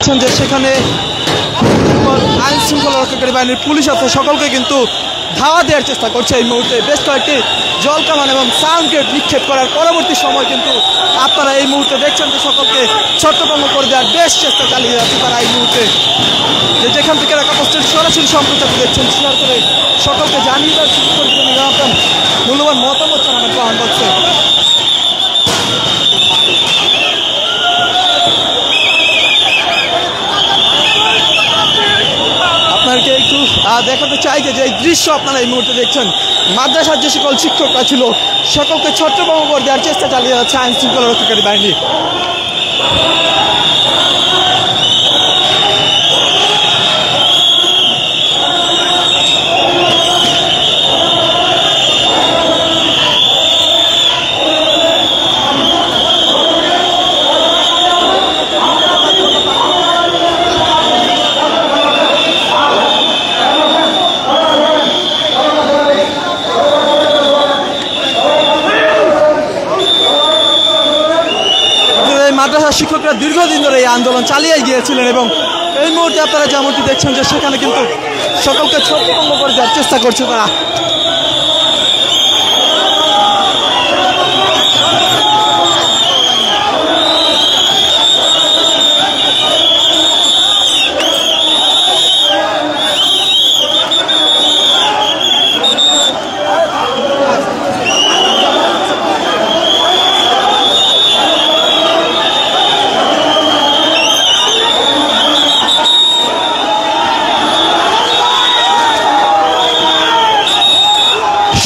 দেখছেন যে সেখানে আইন শৃঙ্খলা রক্ষাকারী বাহিনীর পুলিশ আছে, সকলকে কিন্তু ধাওয়া দেওয়ার চেষ্টা করছে। এই মুহূর্তে বেশ কয়েকটি জল কামান এবং সাউন্ড গ্রেড নিক্ষেপ করার পরবর্তী সময় কিন্তু আপনারা এই মুহূর্তে দেখছেন যে সকলকে ছত্রভঙ্গ করে দেওয়ার বেশ চেষ্টা চালিয়ে যাচ্ছে তারা। এই মুহূর্তে যে যেখান থেকে একাত্তর সরাসরি সম্প্রচার দেখছেন, শেয়ার করে সকলকে জানিয়ে দেওয়ার সুযোগ করে দিলেন। আপনার মূল্যবান মতামত জানাবেন কমেন্ট বক্সে। আপনাকে একটু দেখাতে চাই যে এই দৃশ্য আপনারা এই মুহূর্তে দেখছেন, মাদ্রাসার যে সকল শিক্ষকরা ছিল সকলকে ছত্রভঙ্গ করে দেওয়ার চেষ্টা চালিয়ে যাচ্ছে আইন শৃঙ্খলা রক্ষাকারী বাহিনী। মাদ্রাসা শিক্ষকরা দীর্ঘদিন ধরে এই আন্দোলন চালিয়ে গিয়েছিলেন এবং এই মুহূর্তে আপনারা যেমনটি দেখছেন যে সেখানে কিন্তু সকলকে ছত্রভঙ্গ করে দেওয়ার চেষ্টা করছে তারা।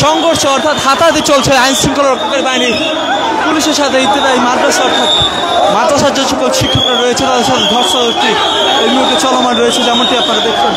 সংঘর্ষ অর্থাৎ হাতাহাতি চলছে আইন শৃঙ্খলা রক্ষাকারী বাহিনী পুলিশের সাথে। ইত্যাদি মাদ্রাসা অর্থাৎ মাদ্রাসার যে সকল শিক্ষকরা রয়েছে তাদের সাথে ধস্তাধস্তি এই মুহূর্তে চলমান রয়েছে, যেমনটি আপনারা দেখছেন।